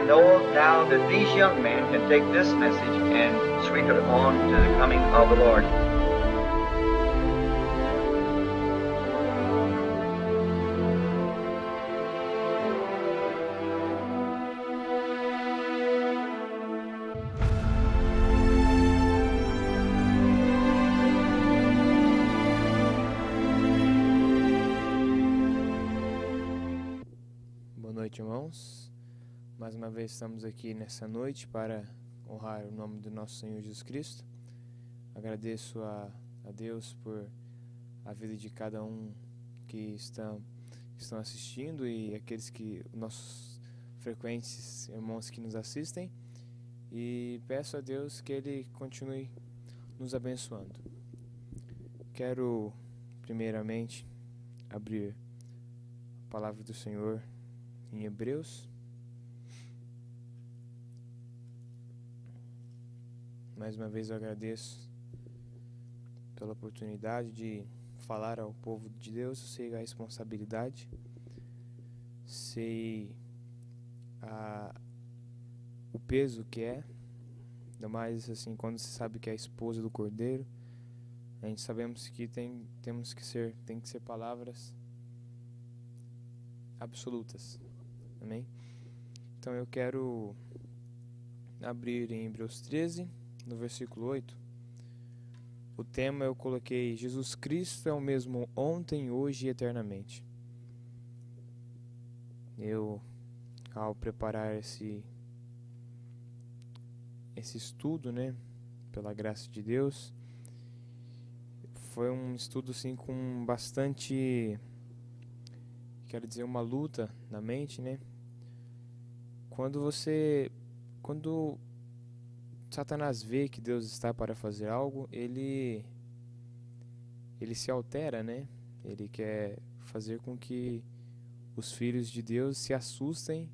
know now that these young men can take this message and sweep it on to the coming of the Lord. Boa noite, irmãos. Mais uma vez estamos aqui nessa noite para honrar o nome do nosso Senhor Jesus Cristo. Agradeço a Deus por a vida de cada um que estão assistindo e aqueles nossos frequentes irmãos que nos assistem. E peço a Deus que Ele continue nos abençoando. Quero, primeiramente, abrir a palavra do Senhor em Hebreus. Mais uma vez eu agradeço pela oportunidade de falar ao povo de Deus. Eu sei a responsabilidade, sei o peso que é, ainda mais assim quando se sabe que é a esposa do Cordeiro. A gente sabemos que tem que ser palavras absolutas. Amém? Então eu quero abrir em Hebreus 13, no versículo 8. O tema eu coloquei: Jesus Cristo é o mesmo ontem, hoje e eternamente. Eu, ao preparar esse estudo, pela graça de Deus, foi um estudo assim com bastante, quero dizer, uma luta na mente, Quando Satanás vê que Deus está para fazer algo, ele se altera, Ele quer fazer com que os filhos de Deus se assustem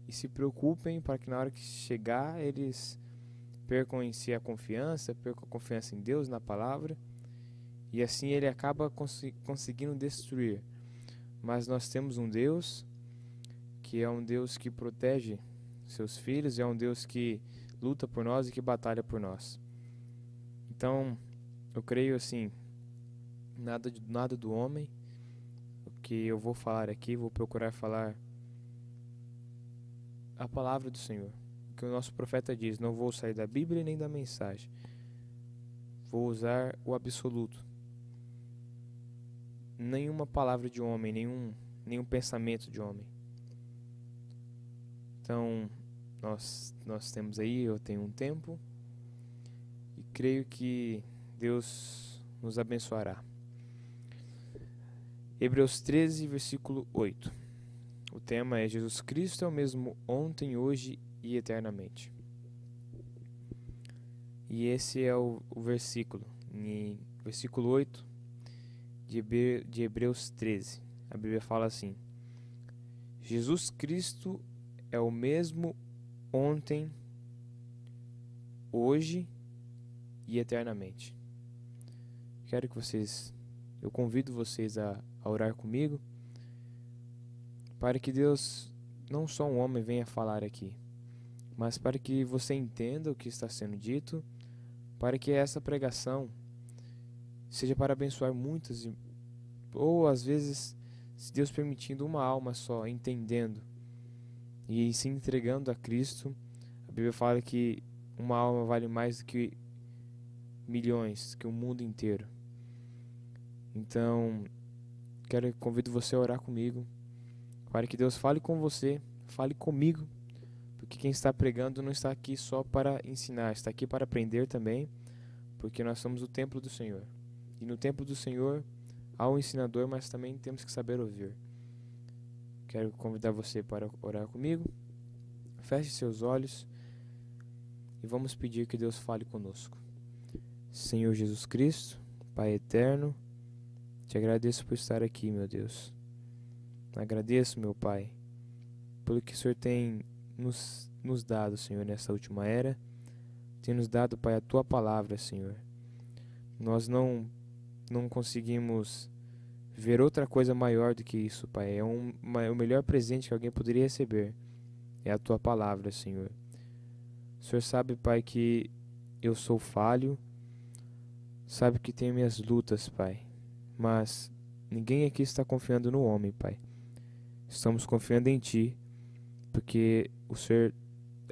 e se preocupem para que na hora que chegar eles percam em si a confiança, percam a confiança em Deus, na palavra, e assim ele acaba conseguindo destruir. Mas nós temos um Deus que é um Deus que protege seus filhos, é um Deus que luta por nós e que batalha por nós. Então, eu creio assim, nada do homem. O que eu vou falar aqui, vou procurar falar a palavra do Senhor. O que o nosso profeta diz: não vou sair da Bíblia nem da mensagem. Vou usar o absoluto. Nenhuma palavra de homem, nenhum pensamento de homem. Então, nós temos aí, eu tenho um tempo, e creio que Deus nos abençoará. Hebreus 13, versículo 8. O tema é: Jesus Cristo é o mesmo ontem, hoje e eternamente. E esse é o versículo, em versículo 8 de Hebreus 13. A Bíblia fala assim: Jesus Cristo é o mesmo ontem, hoje e eternamente. Eu convido vocês a orar comigo, para que Deus, não só um homem, venha falar aqui, mas para que você entenda o que está sendo dito, para que essa pregação seja para abençoar muitas, ou às vezes, se Deus permitindo, uma alma só, entendendo e se entregando a Cristo. A Bíblia fala que uma alma vale mais do que milhões, que o mundo inteiro. Então, convido você a orar comigo, para que Deus fale com você, fale comigo, porque quem está pregando não está aqui só para ensinar, está aqui para aprender também, porque nós somos o templo do Senhor. E no templo do Senhor há um ensinador, mas também temos que saber ouvir. Quero convidar você para orar comigo. Feche seus olhos e vamos pedir que Deus fale conosco. Senhor Jesus Cristo, Pai eterno, te agradeço por estar aqui, meu Deus. Agradeço, meu Pai, pelo que o Senhor tem nos dado, Senhor, nessa última era. Tem nos dado, Pai, a Tua palavra, Senhor. Nós não conseguimos ver outra coisa maior do que isso, Pai. É o melhor presente que alguém poderia receber. é a tua palavra, Senhor. O Senhor sabe, Pai, que eu sou falho, sabe que tenho minhas lutas, Pai, mas ninguém aqui está confiando no homem, Pai. Estamos confiando em Ti, porque o Senhor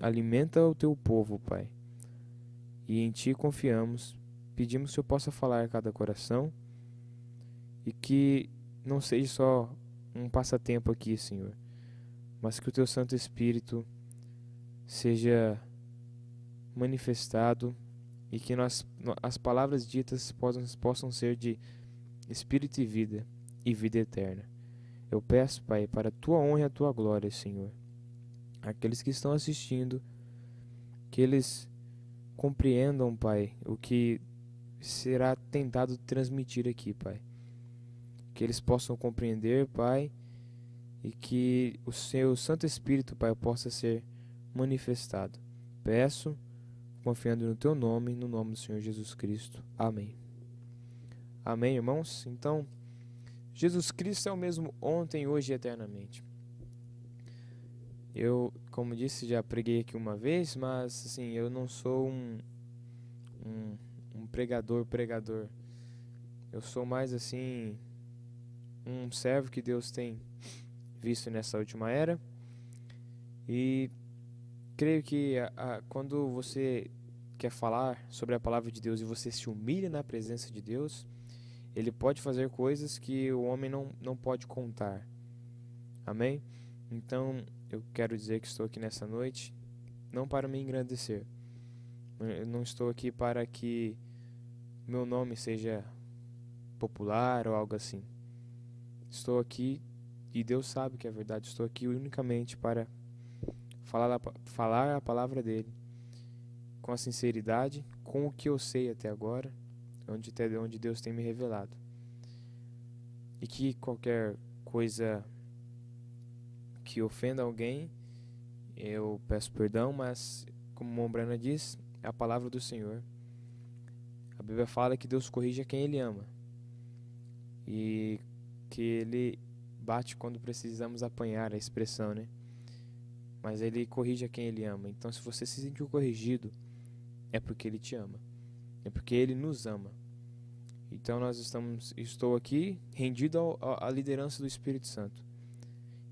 alimenta o Teu povo, Pai, e em Ti confiamos. Pedimos que o Senhor possa falar a cada coração e que não seja só um passatempo aqui, Senhor, mas que o Teu Santo Espírito seja manifestado e que as palavras ditas possam ser de espírito e vida eterna. Eu peço, Pai, para a Tua honra e a Tua glória, Senhor, aqueles que estão assistindo, que eles compreendam, Pai, o que será tentado transmitir aqui, Pai. Que eles possam compreender, Pai, e que o Seu Santo Espírito, Pai, possa ser manifestado. Peço, confiando no Teu nome, no nome do Senhor Jesus Cristo. Amém. Amém, irmãos? Então, Jesus Cristo é o mesmo ontem, hoje e eternamente. Eu, como disse, já preguei aqui uma vez, mas assim, eu não sou um pregador. Eu sou mais assim um servo que Deus tem visto nessa última era. E creio que quando você quer falar sobre a palavra de Deus e você se humilha na presença de Deus, Ele pode fazer coisas que o homem não pode contar. Amém? Então, eu quero dizer que estou aqui nessa noite não para me engrandecer. Eu não estou aqui para que meu nome seja popular ou algo assim. Estou aqui, e Deus sabe que é verdade, estou aqui unicamente para falar a palavra dEle com a sinceridade, com o que eu sei até agora, onde Deus tem me revelado. E que qualquer coisa que ofenda alguém, eu peço perdão, mas como Mombrana diz, é a palavra do Senhor. A Bíblia fala que Deus corrige a quem Ele ama e que Ele bate quando precisamos apanhar, a expressão, né? Mas Ele corrige a quem Ele ama. Então, se você se sentiu corrigido, é porque Ele te ama, é porque Ele nos ama. Então estou aqui rendido à liderança do Espírito Santo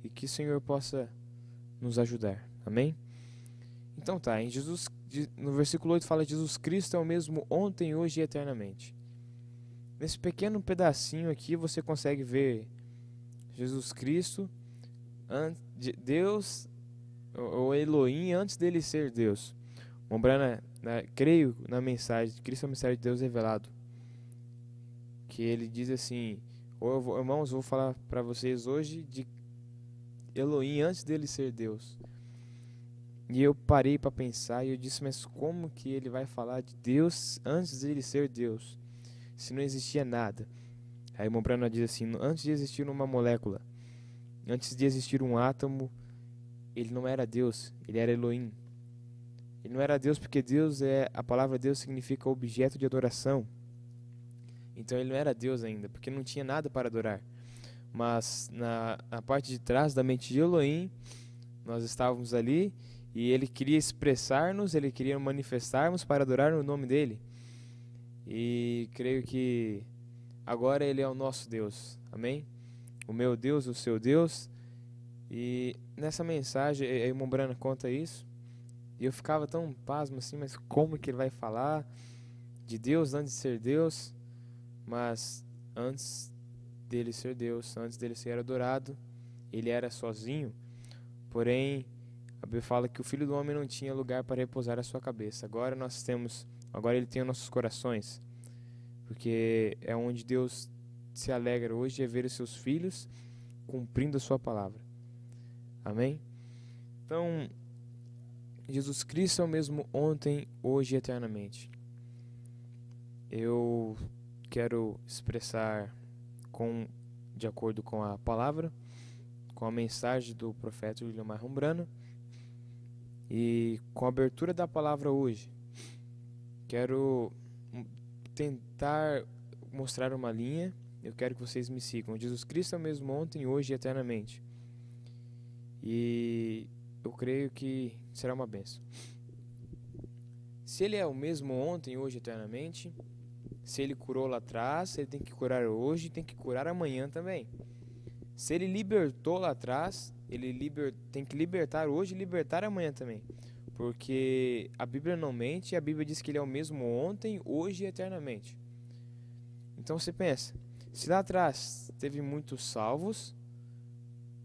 e que o Senhor possa nos ajudar. Amém? Então tá, no versículo 8 fala: Jesus Cristo é o mesmo ontem, hoje e eternamente. Nesse pequeno pedacinho aqui você consegue ver Jesus Cristo, Deus, ou Elohim, antes dele ser Deus. Mombrana, creio na mensagem, Cristo é a mensagem de Deus revelado, que ele diz assim: irmãos, vou falar para vocês hoje de Elohim antes dele ser Deus. E eu parei para pensar e eu disse: mas como que ele vai falar de Deus antes dele ser Deus, se não existia nada? Aí Mombrana diz assim: antes de existir uma molécula, antes de existir um átomo, ele não era Deus, ele era Elohim. Ele não era Deus porque a palavra Deus significa objeto de adoração. Então ele não era Deus ainda, porque não tinha nada para adorar. Mas na parte de trás da mente de Elohim, nós estávamos ali e ele queria expressar-nos, ele queria manifestar-nos para adorar o nome dele. E creio que agora ele é o nosso Deus. Amém? O meu Deus, o seu Deus. E nessa mensagem, aí Mombrana conta isso. E eu ficava tão pasmo assim, mas como que ele vai falar de Deus antes de ser Deus? Mas antes dele ser Deus, antes dele ser adorado, ele era sozinho. Porém, a Bíblia fala que o Filho do Homem não tinha lugar para repousar a sua cabeça. Agora ele tem os nossos corações, porque é onde Deus se alegra hoje, é ver os seus filhos cumprindo a sua palavra. Amém? Então, Jesus Cristo é o mesmo ontem, hoje e eternamente. Eu quero expressar de acordo com a palavra, com a mensagem do profeta William Mombrana e com a abertura da palavra hoje. Quero tentar mostrar uma linha. Eu quero que vocês me sigam. Jesus Cristo é o mesmo ontem, hoje e eternamente. E eu creio que será uma bênção. Se ele é o mesmo ontem, hoje, eternamente, se ele curou lá atrás, ele tem que curar hoje, tem que curar amanhã também. Se ele libertou lá atrás, tem que libertar hoje e libertar amanhã também. Porque a Bíblia não mente, e a Bíblia diz que ele é o mesmo ontem, hoje e eternamente. Então você pensa, se lá atrás teve muitos salvos,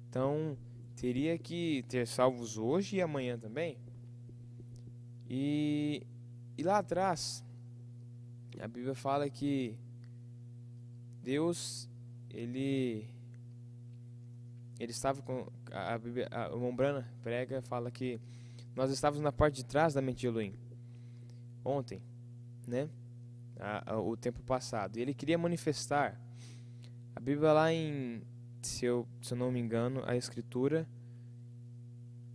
então teria que ter salvos hoje e amanhã também. E lá atrás, a Bíblia fala que Deus, ele estava com a Bíblia, a Mombrana prega, fala que nós estávamos na parte de trás da mente de Elohim ontem, né? O tempo passado. E ele queria manifestar. A Bíblia lá se eu não me engano, a escritura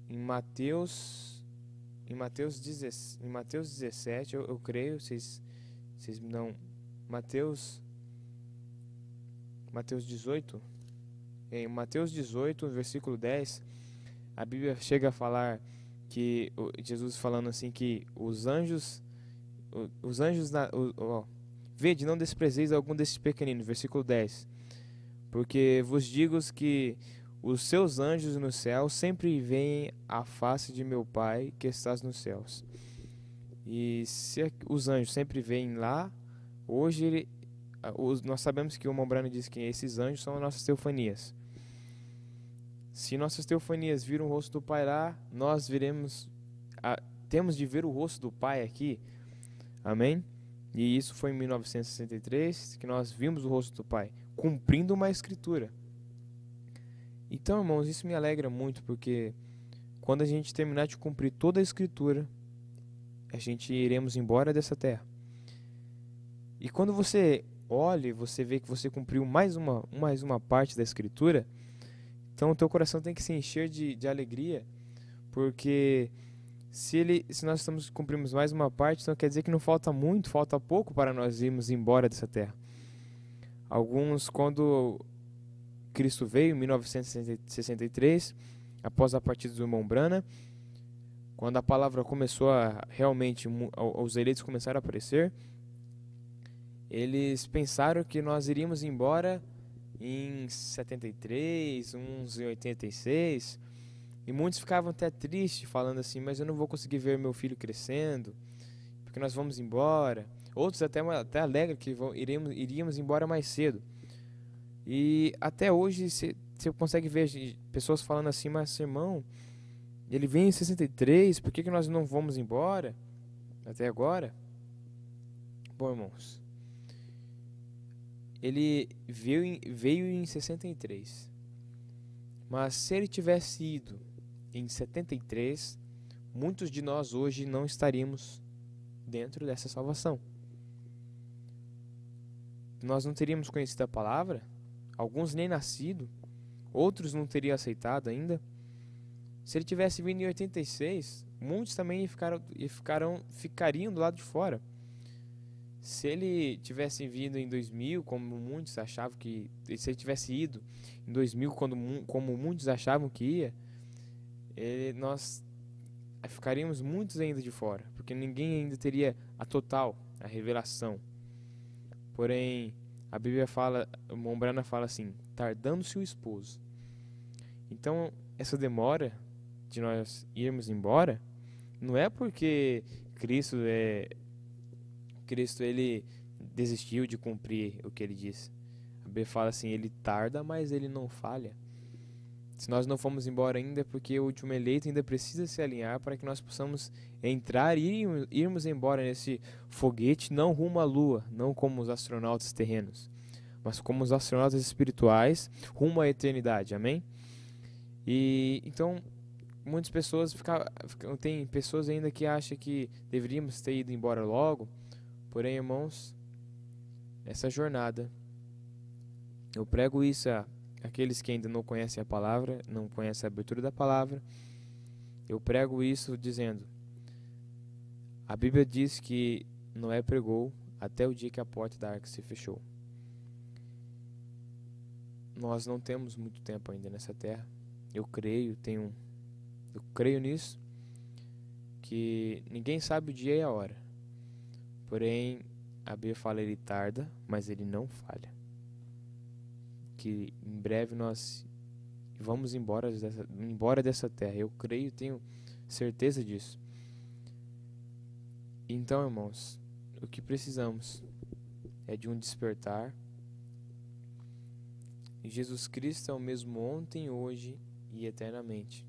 em Mateus 17, eu creio, vocês me dão Mateus 18. Em Mateus 18, versículo 10, a Bíblia chega a falar que Jesus falando assim que os anjos vede, não desprezeis algum desses pequeninos, versículo 10. Porque vos digo que os seus anjos no céu sempre veem a face de meu Pai que estás nos céus. E se os anjos sempre veem lá, hoje nós sabemos que o Mombrana diz que esses anjos são as nossas teofanias. Se nossas teofanias viram o rosto do Pai lá, nós temos de ver o rosto do Pai aqui. Amém? E isso foi em 1963 que nós vimos o rosto do Pai, cumprindo uma escritura. Então, irmãos, isso me alegra muito, porque quando a gente terminar de cumprir toda a escritura, a gente iremos embora dessa terra. E quando você olha, você vê que você cumpriu mais uma parte da escritura, então o teu coração tem que se encher de alegria, porque se nós cumprimos mais uma parte, então quer dizer que não falta muito, falta pouco para nós irmos embora dessa terra. Alguns, quando Cristo veio em 1963, após a partida do Mombrana, quando a palavra começou realmente, os eleitos começaram a aparecer, eles pensaram que nós iríamos embora em 73, uns em 86, e muitos ficavam até tristes, falando assim, mas eu não vou conseguir ver meu filho crescendo, porque nós vamos embora. Outros até alegres que iríamos embora mais cedo. E até hoje você consegue ver pessoas falando assim, mas irmão, ele veio em 63, por que nós não vamos embora até agora? Bom, irmãos, ele veio em 63, mas se ele tivesse ido em 73, muitos de nós hoje não estaríamos dentro dessa salvação. Nós não teríamos conhecido a palavra, alguns nem nascido, outros não teriam aceitado ainda. Se ele tivesse vindo em 86, muitos também ficariam do lado de fora. Se ele tivesse vindo em 2000, como muitos achavam que... Se ele tivesse ido em 2000, como muitos achavam que ia, nós ficaríamos muitos ainda de fora, porque ninguém ainda teria a revelação. Porém, a Bíblia fala, Mombrana fala assim, tardando-se o esposo. Então, essa demora de nós irmos embora, não é porque Cristo ele desistiu de cumprir o que ele disse. A Bíblia fala assim, ele tarda, mas ele não falha. Se nós não fomos embora ainda, é porque o último eleito ainda precisa se alinhar para que nós possamos entrar e irmos embora nesse foguete, não rumo à lua, não como os astronautas terrenos, mas como os astronautas espirituais, rumo à eternidade, amém? E então, muitas pessoas tem pessoas ainda que acham que deveríamos ter ido embora logo. Porém, irmãos, essa jornada, eu prego isso a aqueles que ainda não conhecem a palavra, não conhecem a abertura da palavra. Eu prego isso dizendo, a Bíblia diz que Noé pregou até o dia que a porta da arca se fechou. Nós não temos muito tempo ainda nessa terra. Eu creio, tenho Eu creio nisso, que ninguém sabe o dia e a hora. Porém, a Bíblia fala, ele tarda, mas ele não falha. Que em breve nós vamos embora dessa terra. Eu creio, tenho certeza disso. Então, irmãos, o que precisamos é de um despertar. Jesus Cristo é o mesmo ontem, hoje e eternamente.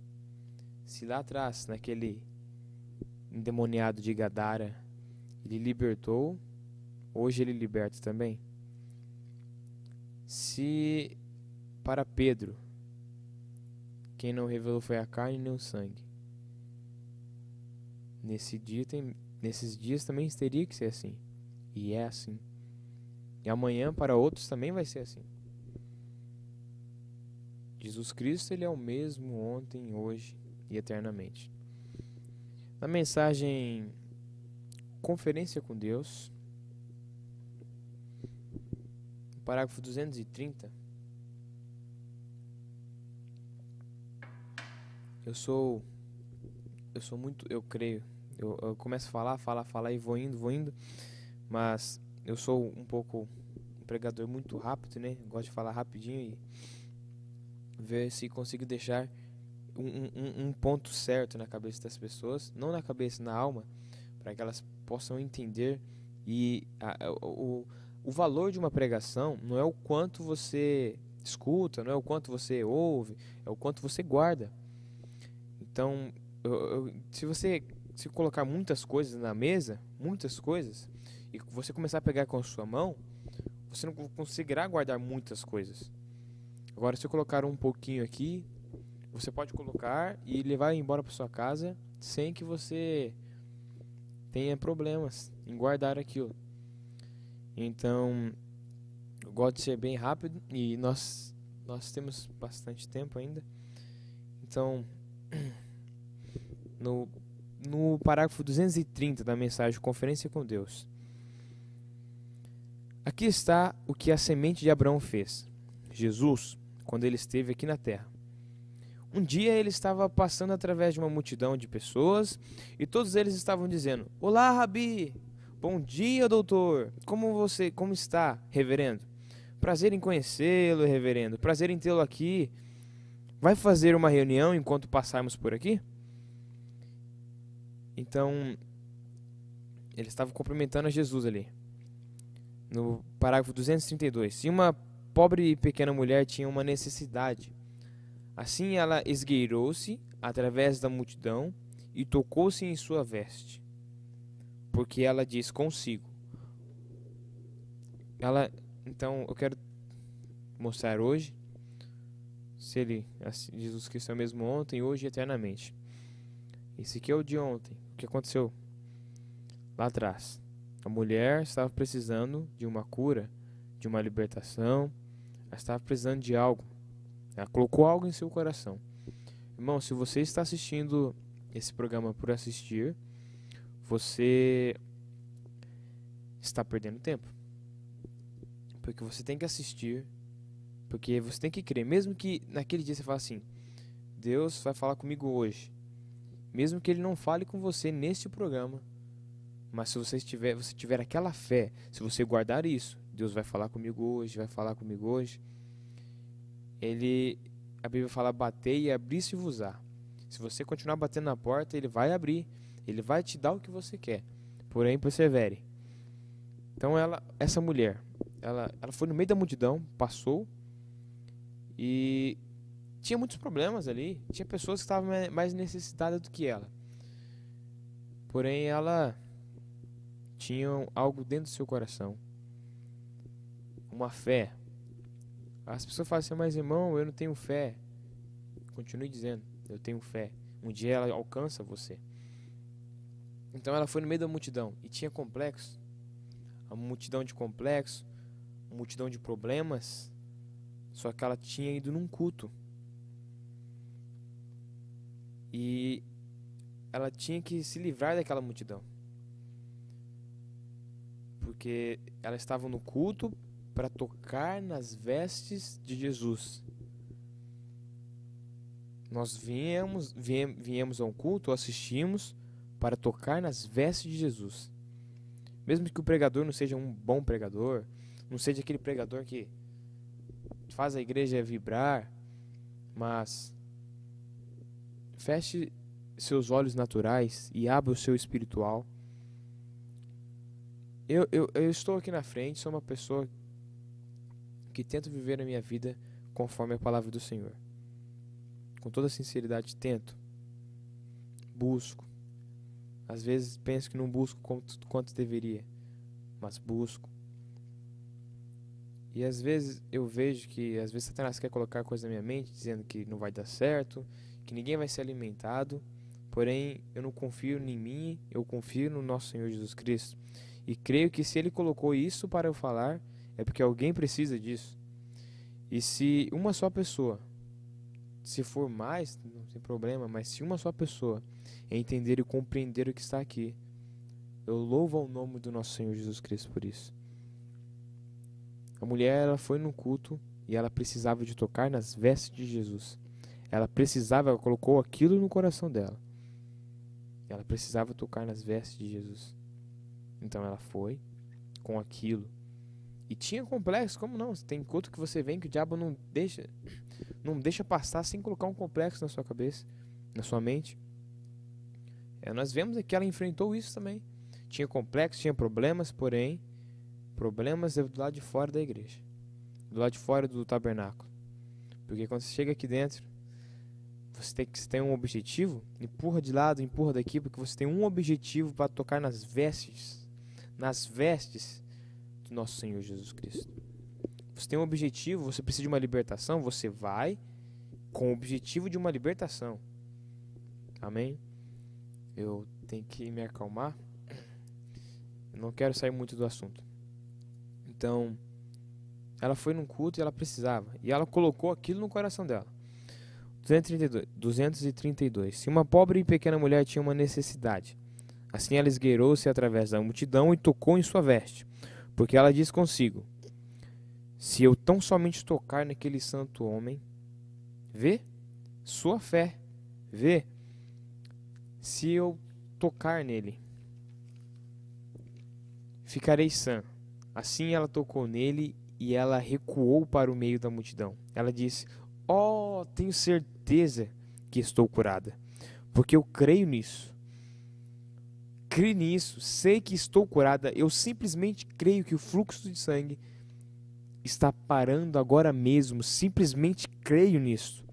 Se lá atrás, naquele endemoniado de Gadara, ele libertou, hoje ele liberta também. Se para Pedro, quem não revelou foi a carne nem o sangue, nesses dias também teria que ser assim. E é assim. E amanhã para outros também vai ser assim. Jesus Cristo, ele é o mesmo ontem, hoje e eternamente. Na mensagem Conferência com Deus, no parágrafo 230, eu creio. Eu começo a falar e vou indo, mas eu sou um pregador muito rápido, né? Gosto de falar rapidinho e ver se consigo deixar um ponto certo na cabeça das pessoas, não na cabeça, na alma, para que elas possam entender. E o valor de uma pregação não é o quanto você escuta, não é o quanto você ouve, é o quanto você guarda. Então, se colocar muitas coisas na mesa, e você começar a pegar com a sua mão, você não conseguirá guardar muitas coisas. Agora, se eu colocar um pouquinho aqui, você pode colocar e levar embora para sua casa sem que você tenha problemas em guardar aquilo. Então, eu gosto de ser bem rápido e nós temos bastante tempo ainda. Então, no parágrafo 230 da mensagem Conferência com Deus, aqui está o que a semente de Abraão fez. Jesus, quando ele esteve aqui na terra. Um dia ele estava passando através de uma multidão de pessoas e todos eles estavam dizendo: "Olá, Rabi! Bom dia, doutor! Como está, reverendo? Prazer em conhecê-lo, reverendo. Prazer em tê-lo aqui. Vai fazer uma reunião enquanto passarmos por aqui?" Então, eles estavam cumprimentando a Jesus ali. No parágrafo 232. Se uma pobre e pequena mulher tinha uma necessidade, assim ela esgueirou-se através da multidão e tocou-se em sua veste, porque ela diz consigo. Então, eu quero mostrar hoje Jesus Cristo é o mesmo ontem, hoje e eternamente. Esse aqui é o de ontem. O que aconteceu lá atrás? A mulher estava precisando de uma cura, de uma libertação. Ela estava precisando de algo. Ela colocou algo em seu coração. Irmão, se você está assistindo esse programa por assistir, você está perdendo tempo. Porque você tem que assistir, porque você tem que crer. Mesmo que naquele dia você fale assim: Deus vai falar comigo hoje. Mesmo que Ele não fale com você neste programa, mas se você tiver aquela fé, se você guardar isso, Deus vai falar comigo hoje, vai falar comigo hoje. A Bíblia fala: bater e abrir-se-vos-á. Se você continuar batendo na porta, Ele vai abrir, Ele vai te dar o que você quer. Porém, persevere. Então essa mulher, ela foi no meio da multidão, passou, e tinha muitos problemas ali. Tinha pessoas que estavam mais necessitadas do que ela. Porém, ela tinha algo dentro do seu coração, uma fé. As pessoas falam assim: mas irmão, eu não tenho fé. Continue dizendo: eu tenho fé. Um dia ela alcança você. Então ela foi no meio da multidão e tinha complexo. Uma multidão de complexo, uma multidão de problemas. Só que ela tinha ido num culto. E ela tinha que se livrar daquela multidão. Porque ela estava no culto para tocar nas vestes de Jesus. Nós viemos a um culto, assistimos para tocar nas vestes de Jesus. Mesmo que o pregador não seja um bom pregador, não seja aquele pregador que faz a igreja vibrar, mas feche seus olhos naturais e abra o seu espiritual. Eu estou aqui na frente, sou uma pessoa que tento viver a minha vida conforme a palavra do Senhor. Com toda sinceridade tento, busco. Às vezes penso que não busco quanto deveria, mas busco. E às vezes eu vejo que às vezes Satanás quer colocar coisas na minha mente, dizendo que não vai dar certo, que ninguém vai ser alimentado. Porém, eu não confio em mim, eu confio no nosso Senhor Jesus Cristo. E creio que se Ele colocou isso para eu falar, é porque alguém precisa disso. E se uma só pessoa, se for mais, não tem problema, mas se uma só pessoa entender e compreender o que está aqui, eu louvo ao nome do nosso Senhor Jesus Cristo por isso. A mulher, ela foi no culto e ela precisava de tocar nas vestes de Jesus. Ela colocou aquilo no coração dela. Ela precisava tocar nas vestes de Jesus. Então ela foi com aquilo. E tinha complexo, como não? Tem culto que você vem que o diabo não deixa passar sem colocar um complexo na sua cabeça, na sua mente. Nós vemos que ela enfrentou isso também. Tinha complexo, tinha problemas, porém, problemas do lado de fora da igreja, do lado de fora do tabernáculo. Porque quando você chega aqui dentro, você tem um objetivo, empurra de lado, empurra daqui, porque você tem um objetivo para tocar nas vestes do nosso Senhor Jesus Cristo. Você tem um objetivo, você precisa de uma libertação, você vai com o objetivo de uma libertação. Amém? Eu tenho que me acalmar. Eu não quero sair muito do assunto. Então, ela foi num culto e ela precisava. E ela colocou aquilo no coração dela. 232. Se uma pobre e pequena mulher tinha uma necessidade, assim ela esgueirou-se através da multidão e tocou em sua veste, porque ela disse consigo: se eu tão somente tocar naquele santo homem, vê sua fé, vê, se eu tocar nele, ficarei sã. Assim ela tocou nele e ela recuou para o meio da multidão. Ela disse: tenho certeza que estou curada, porque eu creio nisso. Creio nisso, sei que estou curada. Eu simplesmente creio que o fluxo de sangue está parando agora mesmo. Simplesmente creio nisso.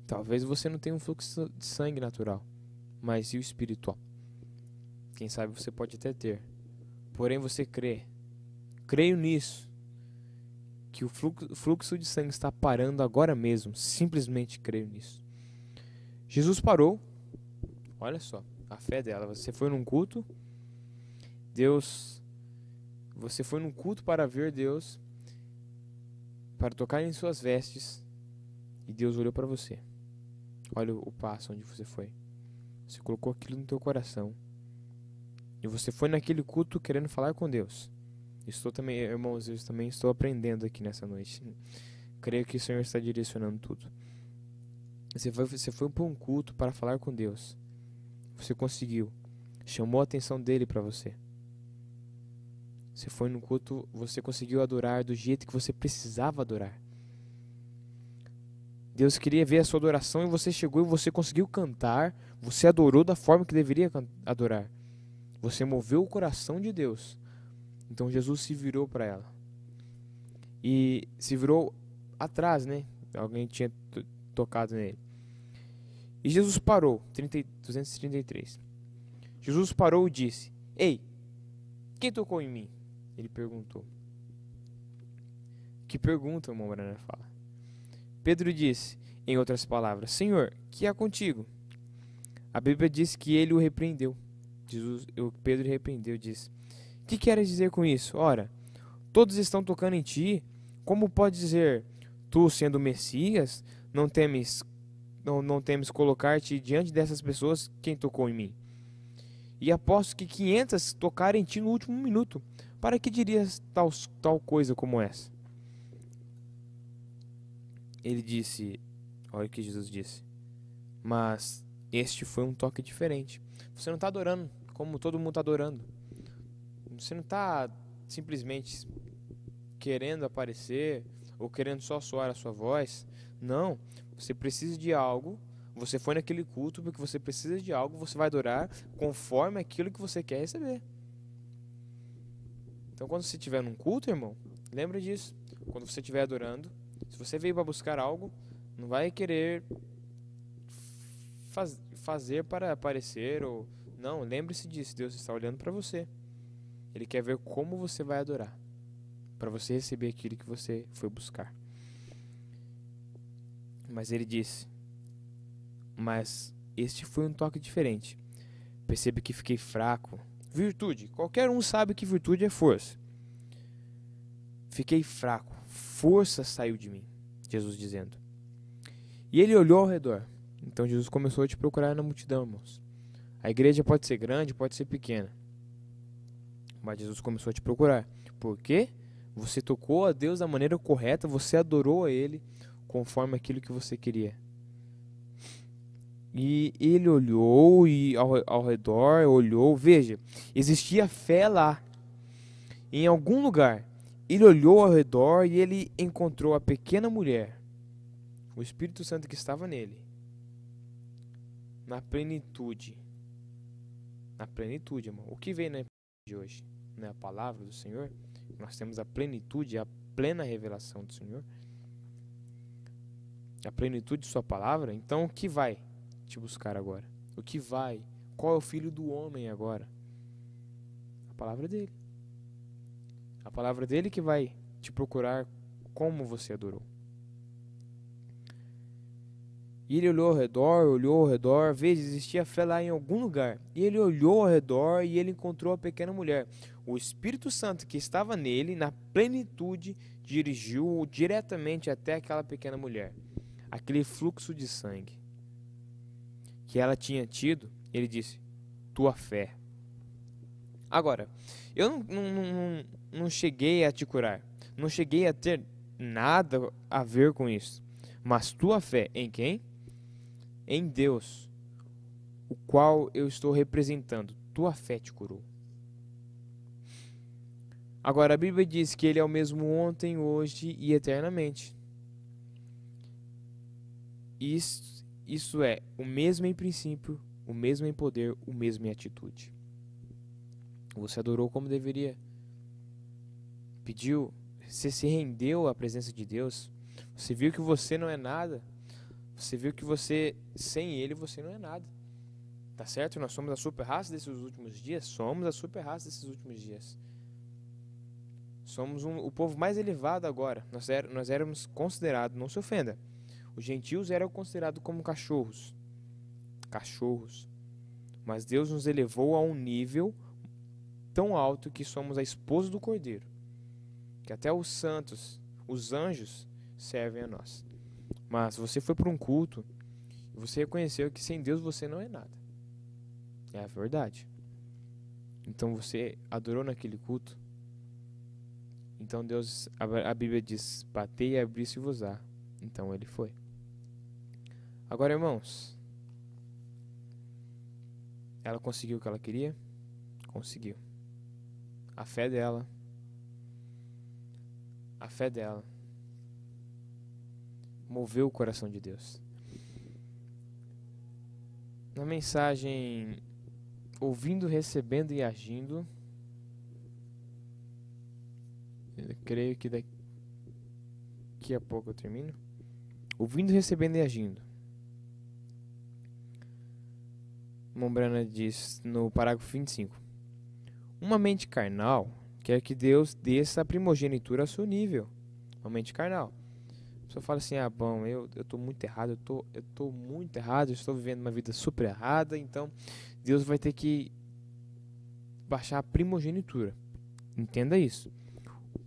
Talvez você não tenha um fluxo de sangue natural, mas e o espiritual? Quem sabe você pode até ter. Porém você crê. Creio nisso. Que o fluxo de sangue está parando agora mesmo. Simplesmente creio nisso. Jesus parou. Olha só, a fé dela. Você foi num culto. Você foi num culto para ver Deus, para tocar em suas vestes, e Deus olhou para você. Olha o passo onde você foi. Você colocou aquilo no teu coração. E você foi naquele culto querendo falar com Deus. Irmãos, eu também estou aprendendo aqui nessa noite. Creio que o Senhor está direcionando tudo. Você foi para um culto para falar com Deus. Você conseguiu. Chamou a atenção dele para você. Você foi no culto, você conseguiu adorar do jeito que você precisava adorar. Deus queria ver a sua adoração e você chegou e você conseguiu cantar. Você adorou da forma que deveria adorar. Você moveu o coração de Deus. Então Jesus se virou para ela. E se virou atrás, né? Alguém tinha tocado nele. E Jesus parou. 233. Jesus parou e disse: Ei, quem tocou em mim? Ele perguntou. Que pergunta, irmão Brana fala. Pedro disse, em outras palavras: Senhor, que há contigo? A Bíblia diz que ele o repreendeu. Pedro repreendeu e disse: Que queres dizer com isso? Ora, todos estão tocando em ti. Como pode dizer, tu sendo Messias, não temes colocar-te diante dessas pessoas? Quem tocou em mim? E aposto que 500 tocaram em ti no último minuto. Para que dirias tal coisa como essa? ele disse, olha o que Jesus disse, mas este foi um toque diferente. Você não está adorando como todo mundo está adorando. Você não está simplesmente querendo aparecer ou querendo só soar a sua voz. Não, você precisa de algo. Você foi naquele culto porque você precisa de algo. Você vai adorar conforme aquilo que você quer receber. Então, quando você estiver num culto, irmão, lembra disso. Quando você estiver adorando, se você veio para buscar algo, não vai querer fazer para aparecer ou não. Lembre-se disso. Deus está olhando para você. Ele quer ver como você vai adorar, para você receber aquilo que você foi buscar. Mas ele disse, mas este foi um toque diferente. Percebe que fiquei fraco. Virtude, qualquer um sabe que virtude é força. Fiquei fraco, força saiu de mim, Jesus dizendo. E ele olhou ao redor. Então Jesus começou a te procurar na multidão, irmãos. A igreja pode ser grande, pode ser pequena, mas Jesus começou a te procurar. Por quê? Você tocou a Deus da maneira correta, você adorou a Ele conforme aquilo que você queria. E ele olhou e ao redor, olhou, veja, existia fé lá. Em algum lugar, ele olhou ao redor e ele encontrou a pequena mulher, o Espírito Santo que estava nele, na plenitude. Na plenitude, irmão. O que veio na de hoje? Não é a palavra do Senhor? Nós temos a plenitude, a plena revelação do Senhor. A plenitude de sua palavra. Então o que vai te buscar agora? O que vai? Qual é o filho do homem agora? A palavra dele. A palavra dele que vai te procurar como você adorou. E ele olhou ao redor, veja, existia fé lá em algum lugar. E ele olhou ao redor e ele encontrou a pequena mulher. O Espírito Santo que estava nele, na plenitude, dirigiu-o diretamente até aquela pequena mulher. Aquele fluxo de sangue que ela tinha tido, ele disse, tua fé. Agora, eu não cheguei a te curar, não cheguei a ter nada a ver com isso. Mas tua fé em quem? Em Deus, o qual eu estou representando. Tua fé te curou. Agora, a Bíblia diz que Ele é o mesmo ontem, hoje e eternamente. Isso é o mesmo em princípio, o mesmo em poder, o mesmo em atitude. Você adorou como deveria. Pediu, você se rendeu à presença de Deus. Você viu que você não é nada. Você viu que você, sem Ele, você não é nada. Tá certo? Nós somos a super raça desses últimos dias. Somos a super raça desses últimos dias. Somos o povo mais elevado agora. Nós éramos considerados, não se ofenda, os gentios eram considerados como cachorros. Cachorros. Mas Deus nos elevou a um nível tão alto que somos a esposa do Cordeiro. Que até os santos, os anjos, servem a nós. Mas você foi para um culto e você reconheceu que sem Deus você não é nada. É a verdade. Então você adorou naquele culto. Então Deus, a Bíblia diz, batei e abri-se-vos-á. Então ele foi. Agora, irmãos, ela conseguiu o que ela queria? Conseguiu. A fé dela moveu o coração de Deus. Na mensagem ouvindo, recebendo e agindo, eu creio que daqui a pouco eu termino. Ouvindo, recebendo e agindo. Mombrana diz no parágrafo 25: uma mente carnal quer que Deus desça a primogenitura ao seu nível. Uma mente carnal. A pessoa fala assim, bom, eu tô muito errado, eu tô muito errado, eu estou vivendo uma vida super errada, então Deus vai ter que baixar a primogenitura. Entenda isso.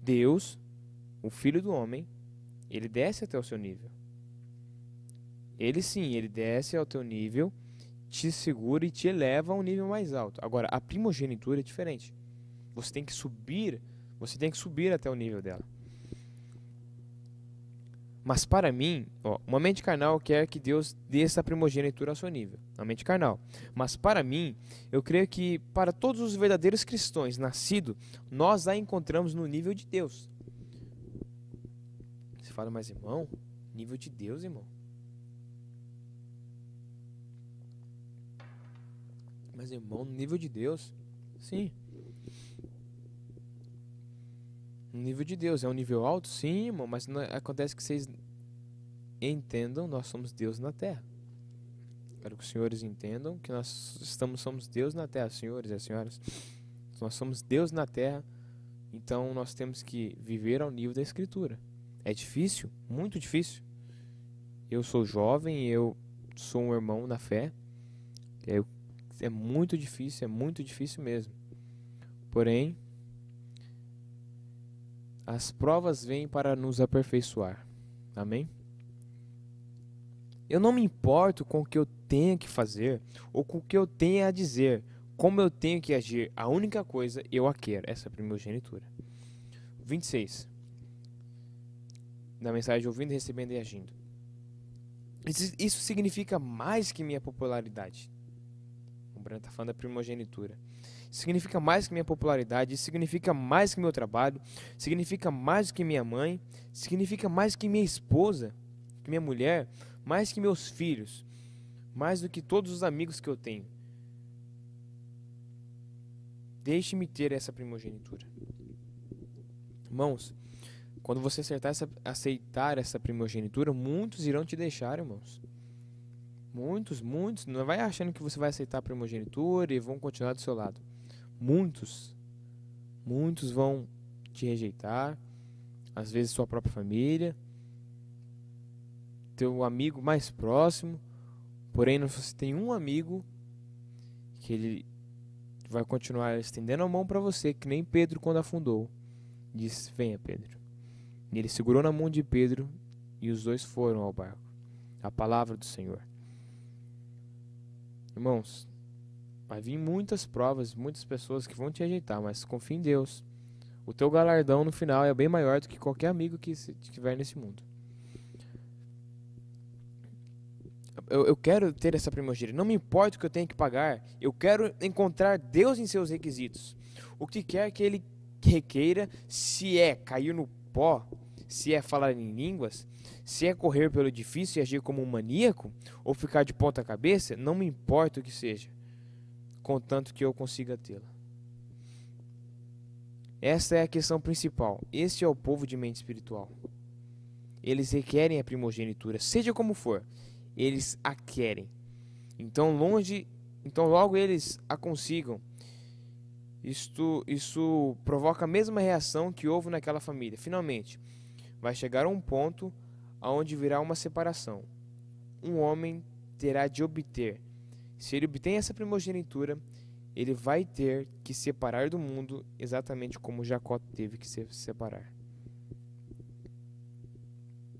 Deus, o Filho do Homem, ele desce até o seu nível. Ele sim, ele desce ao teu nível, te segura e te eleva a um nível mais alto. Agora, a primogenitura é diferente. Você tem que subir até o nível dela. Mas para mim, uma mente carnal quer que Deus dê essa primogenitura ao seu nível. A mente carnal. Mas para mim, eu creio que para todos os verdadeiros cristãos nascidos, nós a encontramos no nível de Deus. Você fala, mas irmão, nível de Deus, irmão. Mas irmão, no nível de Deus, sim. No nível de Deus, é um nível alto? Sim, irmão, mas não, acontece que vocês entendam, nós somos Deus na terra. Quero que os senhores entendam que nós somos Deus na terra, senhores e senhoras. Nós somos Deus na terra, então nós temos que viver ao nível da Escritura. É difícil? Muito difícil. Eu sou jovem, eu sou um irmão na fé. É muito difícil mesmo. Porém, as provas vêm para nos aperfeiçoar. Amém? Eu não me importo com o que eu tenho que fazer ou com o que eu tenho a dizer, como eu tenho que agir. A única coisa eu a quero, essa primogenitura. 26. Da mensagem ouvindo, recebendo e agindo. Isso significa mais que minha popularidade. O Breno está falando da primogenitura. Significa mais que minha popularidade, significa mais que meu trabalho, significa mais que minha mãe, significa mais que minha esposa, que minha mulher, mais que meus filhos, mais do que todos os amigos que eu tenho. Deixe-me ter essa primogenitura. Irmãos, quando você aceitar essa primogenitura, muitos irão te deixar, irmãos. Muitos. Não vai achando que você vai aceitar a primogenitura e vão continuar do seu lado. Muitos vão te rejeitar, às vezes sua própria família, teu amigo mais próximo, porém você tem um amigo que ele vai continuar estendendo a mão para você, que nem Pedro quando afundou. Disse, venha Pedro. E ele segurou na mão de Pedro e os dois foram ao barco. A palavra do Senhor. Irmãos, vai vir muitas provas, muitas pessoas que vão te rejeitar, mas confia em Deus. O teu galardão no final é bem maior do que qualquer amigo que estiver nesse mundo. Eu quero ter essa primogenitura. Não me importa o que eu tenho que pagar. Eu quero encontrar Deus em seus requisitos. O que quer que Ele requeira, se é cair no pó, se é falar em línguas, se é correr pelo edifício e agir como um maníaco, ou ficar de ponta cabeça, não me importa o que seja, contanto que eu consiga tê-la. Esta é a questão principal. Este é o povo de mente espiritual. Eles requerem a primogenitura, seja como for, eles a querem. Então logo eles a consigam. Isso provoca a mesma reação que houve naquela família. Finalmente, vai chegar a um ponto onde virá uma separação. Um homem terá de obter. Se ele obtém essa primogenitura, ele vai ter que separar do mundo exatamente como Jacó teve que se separar.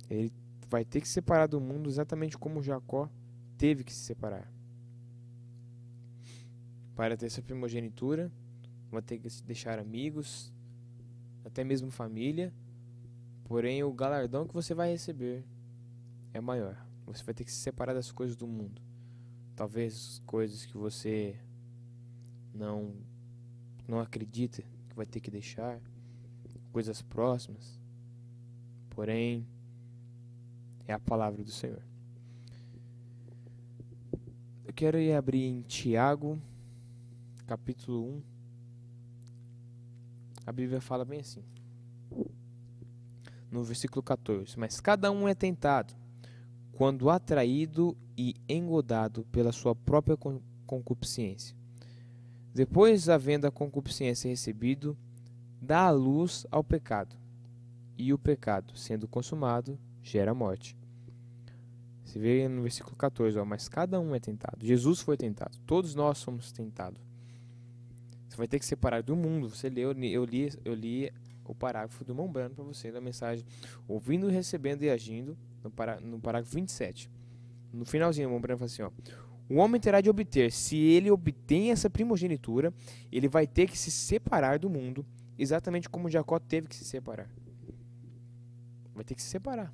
Ele vai ter que se separar do mundo exatamente como Jacó teve que se separar. Para ter essa primogenitura, vai ter que deixar amigos, até mesmo família, porém o galardão que você vai receber é maior. Você vai ter que se separar das coisas do mundo. Talvez coisas que você não acredita que vai ter que deixar, coisas próximas, porém é a palavra do Senhor. Eu quero ir abrir em Tiago, capítulo 1. A Bíblia fala bem assim, no versículo 14: mas cada um é tentado quando atraído e engodado pela sua própria concupiscência. Depois, havendo a concupiscência recebido, dá a luz ao pecado. E o pecado, sendo consumado, gera morte. Você vê no versículo 14, mas cada um é tentado. Jesus foi tentado. Todos nós somos tentados. Você vai ter que separar do mundo. Você leu, eu li o parágrafo do irmão Brano para você, da mensagem ouvindo, recebendo e agindo, no parágrafo 27. No finalzinho, o irmão Brano fala assim, o homem terá de obter, se ele obtém essa primogenitura, ele vai ter que se separar do mundo, exatamente como Jacó teve que se separar. Vai ter que se separar.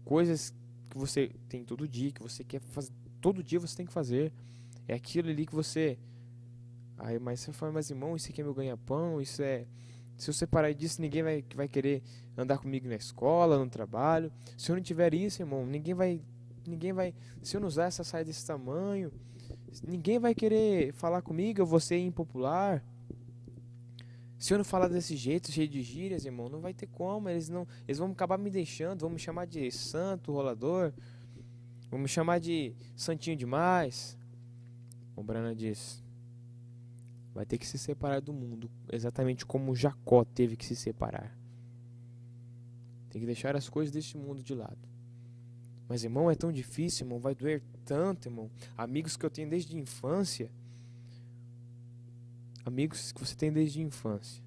coisas que você tem todo dia, que você quer fazer, todo dia você tem que fazer. É aquilo ali que você... Aí, mas você fala, mas irmão, isso aqui é meu ganha-pão, isso é... Se eu separar disso, ninguém vai querer andar comigo na escola, no trabalho. Se eu não tiver isso, irmão, ninguém vai... Se eu não usar essa saia desse tamanho, ninguém vai querer falar comigo, eu vou ser impopular. Se eu não falar desse jeito, cheio de gírias, irmão, não vai ter como. Eles vão acabar me deixando, vão me chamar de santo, rolador, vão me chamar de santinho demais. O Brana diz: vai ter que se separar do mundo, exatamente como Jacó teve que se separar. Tem que deixar as coisas deste mundo de lado. Mas, irmão, é tão difícil, irmão, vai doer tanto, irmão. Amigos que eu tenho desde a infância. Amigos que você tem desde a infância.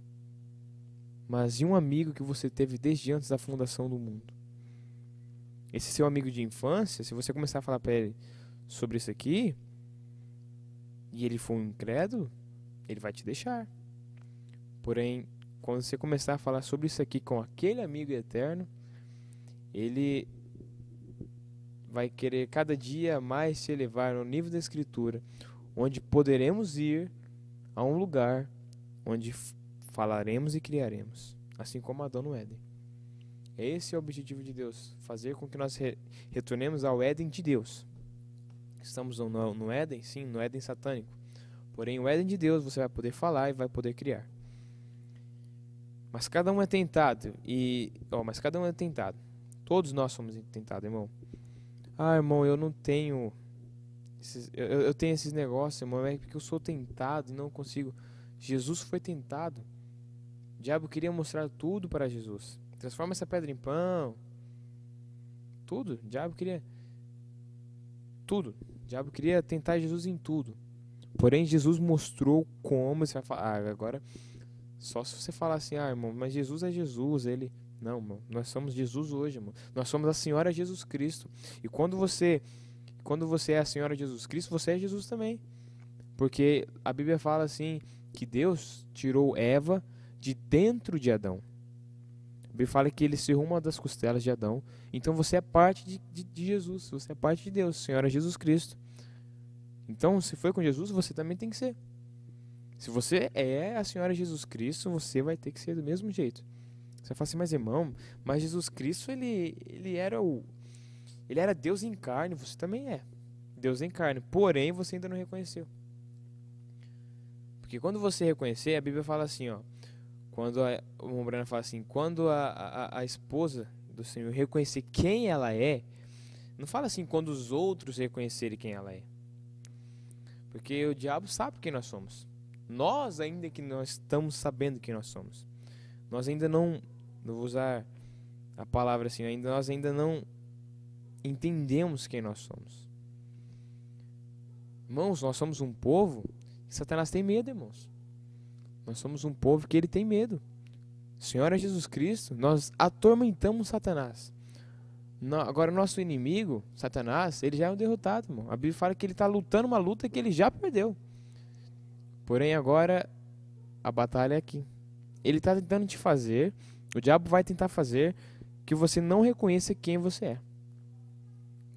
Mas e um amigo que você teve desde antes da fundação do mundo? Esse seu amigo de infância, se você começar a falar para ele sobre isso aqui, e ele for um incrédulo, ele vai te deixar. Porém, quando você começar a falar sobre isso aqui com aquele amigo eterno, ele vai querer cada dia mais se elevar no nível da Escritura, onde poderemos ir a um lugar onde falaremos e criaremos, assim como Adão no Éden. Esse é o objetivo de Deus, fazer com que nós retornemos ao Éden de Deus. Estamos no Éden, sim, no Éden satânico. Porém, o Éden de Deus você vai poder falar e vai poder criar. Mas cada um é tentado. Mas cada um é tentado. Todos nós somos tentados, irmão. Ah, irmão, eu não tenho... Eu tenho esses negócios, irmão, é porque eu sou tentado e não consigo. Jesus foi tentado. O diabo queria mostrar tudo para Jesus. Transforma essa pedra em pão. Tudo. O diabo queria... Tudo. O diabo queria tentar Jesus em tudo. Porém, Jesus mostrou como. Você vai falar, agora, só se você falar assim, irmão, mas Jesus é Jesus, ele... Não, irmão, nós somos Jesus hoje, irmão. Nós somos a Senhora Jesus Cristo. E quando você é a Senhora Jesus Cristo, você é Jesus também. Porque a Bíblia fala assim, que Deus tirou Eva de dentro de Adão. A Bíblia fala que ele cerrou uma das costelas de Adão. Então você é parte de Jesus, você é parte de Deus, Senhora Jesus Cristo. Então, se foi com Jesus, você também tem que ser. Se você é a Senhora Jesus Cristo, você vai ter que ser do mesmo jeito. Você fala assim, mas irmão, mas Jesus Cristo, ele era Deus em carne, você também é Deus em carne, porém você ainda não reconheceu. Porque quando você reconhecer, a Bíblia fala assim, quando o Mombrana fala assim, quando a esposa do Senhor reconhecer quem ela é, não fala assim, quando os outros reconhecerem quem ela é. Porque o diabo sabe quem nós somos. Nós ainda que nós estamos sabendo quem nós somos. Nós ainda não vou usar a palavra assim, nós ainda não entendemos quem nós somos. Irmãos, nós somos um povo que Satanás tem medo, irmãos. Nós somos um povo que ele tem medo. Senhor Jesus Cristo, nós atormentamos Satanás. Agora o nosso inimigo, Satanás, ele já é um derrotado, irmão. A Bíblia fala que ele está lutando uma luta que ele já perdeu. Porém agora a batalha é aqui. Ele está tentando te fazer, o diabo vai tentar fazer que você não reconheça quem você é.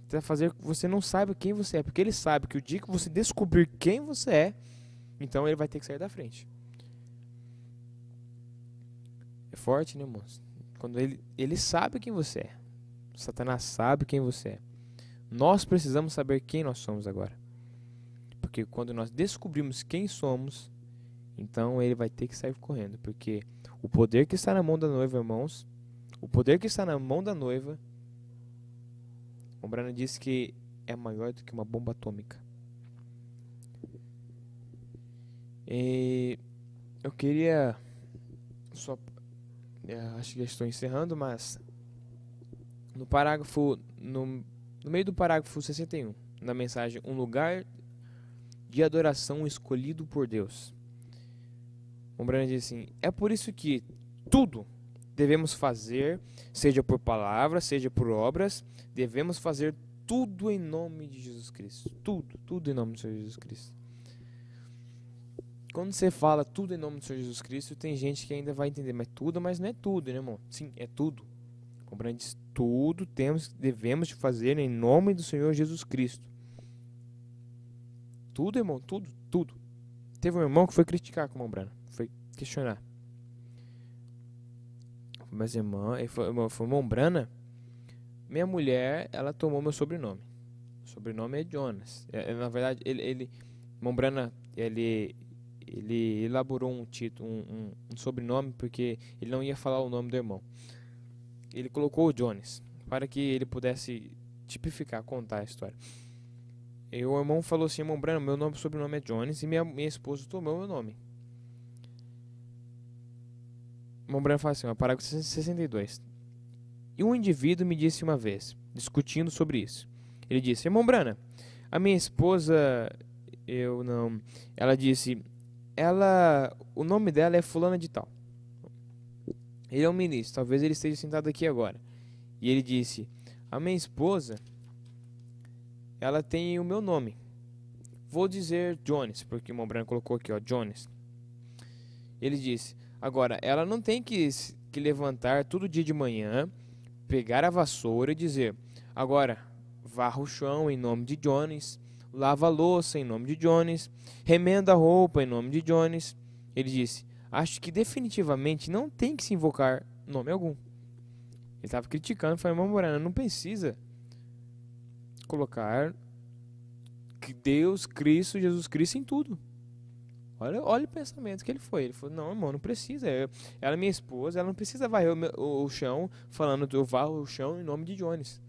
Vai fazer que você não saiba quem você é, porque ele sabe que o dia que você descobrir quem você é, então ele vai ter que sair da frente. É forte, né, irmãos? Quando ele sabe quem você é. Satanás sabe quem você é. Nós precisamos saber quem nós somos agora. Porque quando nós descobrimos quem somos, então ele vai ter que sair correndo. Porque o poder que está na mão da noiva, irmãos, o poder que está na mão da noiva, o Brana disse que é maior do que uma bomba atômica. E eu queria acho que já estou encerrando, mas no parágrafo, no meio do parágrafo 61, na mensagem, um lugar de adoração escolhido por Deus. O Brana diz assim, é por isso que tudo devemos fazer, seja por palavras, seja por obras, devemos fazer tudo em nome de Jesus Cristo. Tudo em nome do Senhor Jesus Cristo. Quando você fala tudo em nome do Senhor Jesus Cristo, tem gente que ainda vai entender, mas não é tudo, né, irmão? Sim, é tudo. Mombrana diz, tudo devemos de fazer em nome do Senhor Jesus Cristo. Tudo, irmão, tudo. Teve um irmão que foi criticar com Mombrana, foi questionar. Mas irmã, ele foi Mombrana, minha mulher, ela tomou meu sobrenome. O sobrenome é Jonas. Na verdade, Mombrana, ele elaborou um título, um sobrenome, porque ele não ia falar o nome do irmão. Ele colocou o Jones, para que ele pudesse tipificar, contar a história. E o irmão falou assim, Mombrana, meu sobrenome é Jones, e minha esposa tomou meu nome. Mombrana fala assim, parágrafo 62. E um indivíduo me disse uma vez, discutindo sobre isso. Ele disse, Mombrana, a minha esposa, ela disse, o nome dela é fulana de tal. Ele é um ministro, talvez ele esteja sentado aqui agora. E ele disse, a minha esposa, ela tem o meu nome. Vou dizer Jones, porque o Mombrana colocou aqui, Jones. Ele disse, agora, ela não tem que levantar todo dia de manhã, pegar a vassoura e dizer, agora, varra o chão em nome de Jones, lava a louça em nome de Jones, remenda a roupa em nome de Jones. Ele disse, acho que definitivamente não tem que se invocar nome algum. Ele estava criticando, falando, Mombrana, não precisa colocar Deus, Cristo, Jesus Cristo em tudo. Olha o pensamento que ele foi. Ele falou, não, irmão, não precisa. Ela é minha esposa, ela não precisa varrer o chão falando, eu varro o chão em nome de Jones.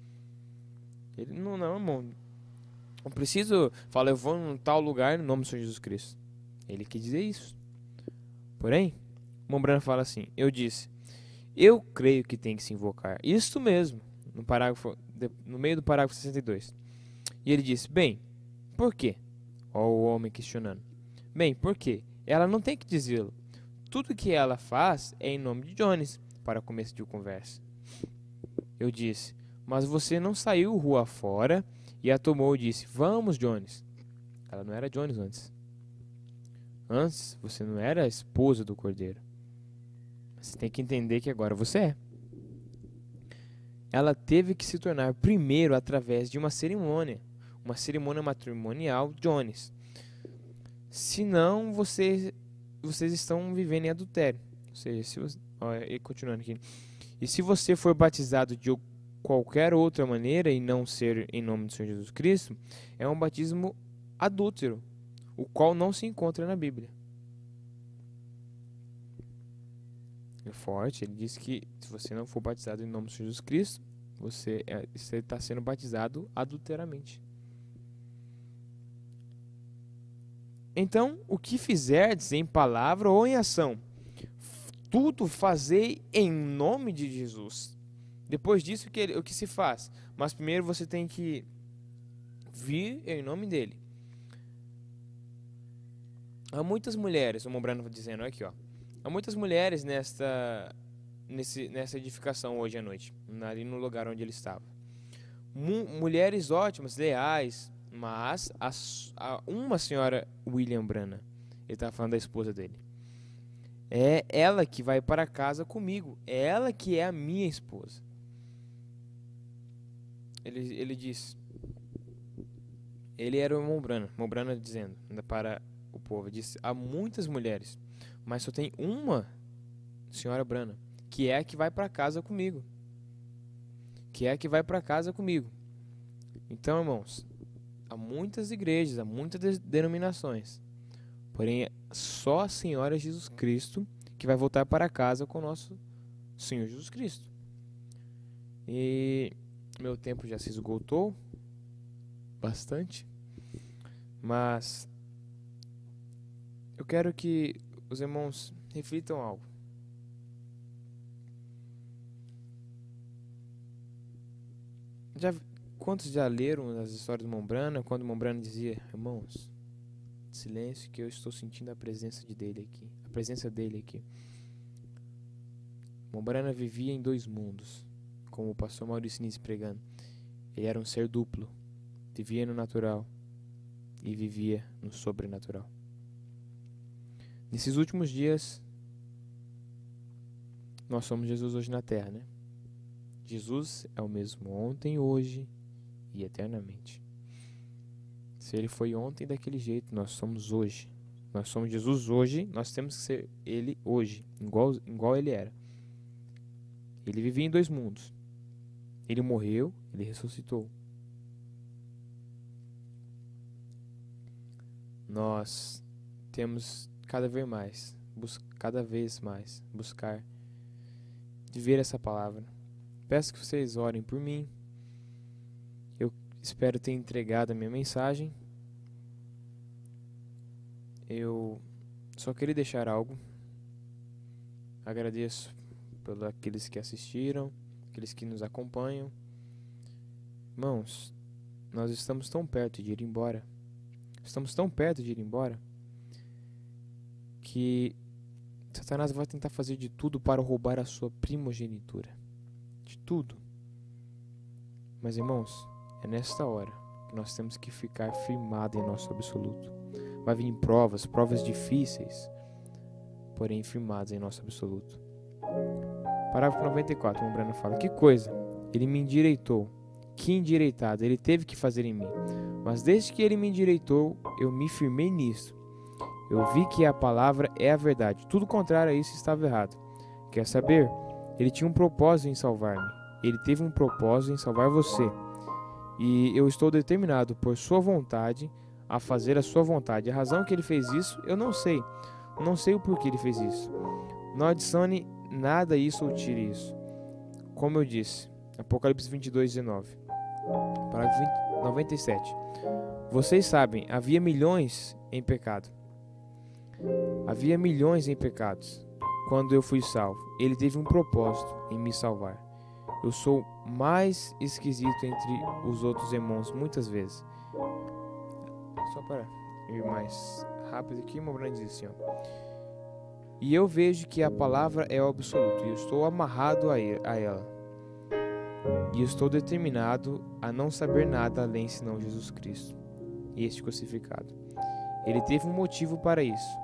Ele, não, irmão. Não preciso falar, eu vou em tal lugar no nome do Senhor Jesus Cristo. Ele quis dizer isso. Porém, Mombrana fala assim, eu disse, eu creio que tem que se invocar. Isso mesmo, no meio do parágrafo 62. E ele disse, bem, por quê? Ó, o homem questionando. Bem, por quê? Ela não tem que dizê-lo. Tudo que ela faz é em nome de Jones, para começo de conversa. Eu disse, mas você não saiu rua fora e a tomou e disse, vamos, Jones. Ela não era Jones antes. Antes, você não era a esposa do cordeiro. Você tem que entender que agora você é. Ela teve que se tornar primeiro através de uma cerimônia matrimonial Jones. Senão vocês estão vivendo em adultério. Ou seja, continuando aqui. E se você for batizado de qualquer outra maneira e não ser em nome do Senhor Jesus Cristo, é um batismo adúltero, o qual não se encontra na Bíblia. É forte, ele diz que se você não for batizado em nome do Senhor Jesus Cristo, você está sendo batizado adulteramente. Então, o que fizerdes em palavra ou em ação, tudo fazei em nome de Jesus. Depois disso, o que se faz? Mas primeiro você tem que vir em nome dele. Há muitas mulheres, o Mombrana dizendo aqui, há muitas mulheres nessa edificação hoje à noite, ali no lugar onde ele estava. Mulheres ótimas, leais, mas uma senhora William Branham, ele estava falando da esposa dele, é ela que vai para casa comigo, é ela que é a minha esposa. Ele diz, ele era o Mombrana dizendo para o povo, disse, há muitas mulheres, mas só tem uma senhora Branham, que é a que vai para casa comigo. Então, irmãos, há muitas igrejas, há muitas denominações, porém só a Senhora Jesus Cristo que vai voltar para casa com o nosso Senhor Jesus Cristo. E meu tempo já se esgotou bastante, mas eu quero que os irmãos reflitam algo. Quantos já leram as histórias do Mombrana, quando o Mombrana dizia, irmãos, silêncio que eu estou sentindo a presença dele aqui. Mombrana vivia em dois mundos, como o pastor Maurício Nisi pregando. Ele era um ser duplo, vivia no natural e vivia no sobrenatural. Nesses últimos dias, nós somos Jesus hoje na terra, né? Jesus é o mesmo ontem, hoje e eternamente. Se ele foi ontem daquele jeito, nós somos hoje. Nós somos Jesus hoje, nós temos que ser ele hoje, igual ele era. Ele vivia em 2 mundos. Ele morreu, ele ressuscitou. Nós temos cada vez mais buscar viver essa palavra. Peço que vocês orem por mim. Eu espero ter entregado a minha mensagem. Eu só queria deixar algo. Agradeço pelos aqueles que assistiram, aqueles que nos acompanham. Irmãos, nós estamos tão perto de ir embora. Estamos tão perto de ir embora que Satanás vai tentar fazer de tudo para roubar a sua primogenitura. De tudo. Mas, irmãos, é nesta hora que nós temos que ficar firmados em nosso absoluto. Vai vir provas difíceis, porém firmados em nosso absoluto. Parágrafo 94, o Breno fala: que coisa, ele me endireitou, que endireitada ele teve que fazer em mim. Mas desde que ele me endireitou, eu me firmei nisso. Eu vi que a palavra é a verdade. Tudo contrário a isso estava errado. Quer saber? Ele tinha um propósito em salvar-me. Ele teve um propósito em salvar você. E eu estou determinado por sua vontade a fazer a sua vontade. A razão que ele fez isso, eu não sei. Não sei o porquê ele fez isso. Não adicione nada a isso ou tire isso. Como eu disse, Apocalipse 22, 19. Parágrafo 97. Vocês sabem, havia milhões em pecado. Havia milhões em pecados. Quando eu fui salvo, ele teve um propósito em me salvar. Eu sou mais esquisito entre os outros irmãos muitas vezes. Só para ir mais rápido aqui, meu Brando diz assim, ó. E eu vejo que a palavra é o absoluto, e eu estou amarrado a ela. E estou determinado a não saber nada além senão Jesus Cristo, este crucificado. Ele teve um motivo para isso,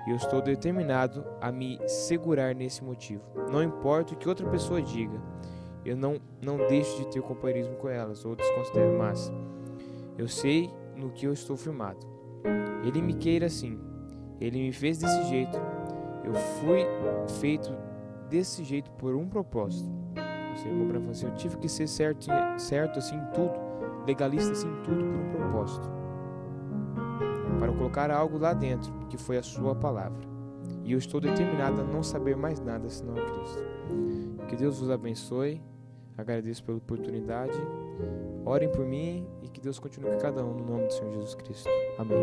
e eu estou determinado a me segurar nesse motivo. Não importa o que outra pessoa diga, eu não deixo de ter companheirismo com elas, ou desconsidero, mas eu sei no que eu estou firmado. Ele me queira assim, ele me fez desse jeito, eu fui feito desse jeito por um propósito. Eu tive que ser certo assim em tudo, legalista assim em tudo por um propósito, para colocar algo lá dentro, que foi a sua palavra. E eu estou determinado a não saber mais nada senão a Cristo. Que Deus vos abençoe. Agradeço pela oportunidade. Orem por mim e que Deus continue com cada um no nome do Senhor Jesus Cristo. Amém.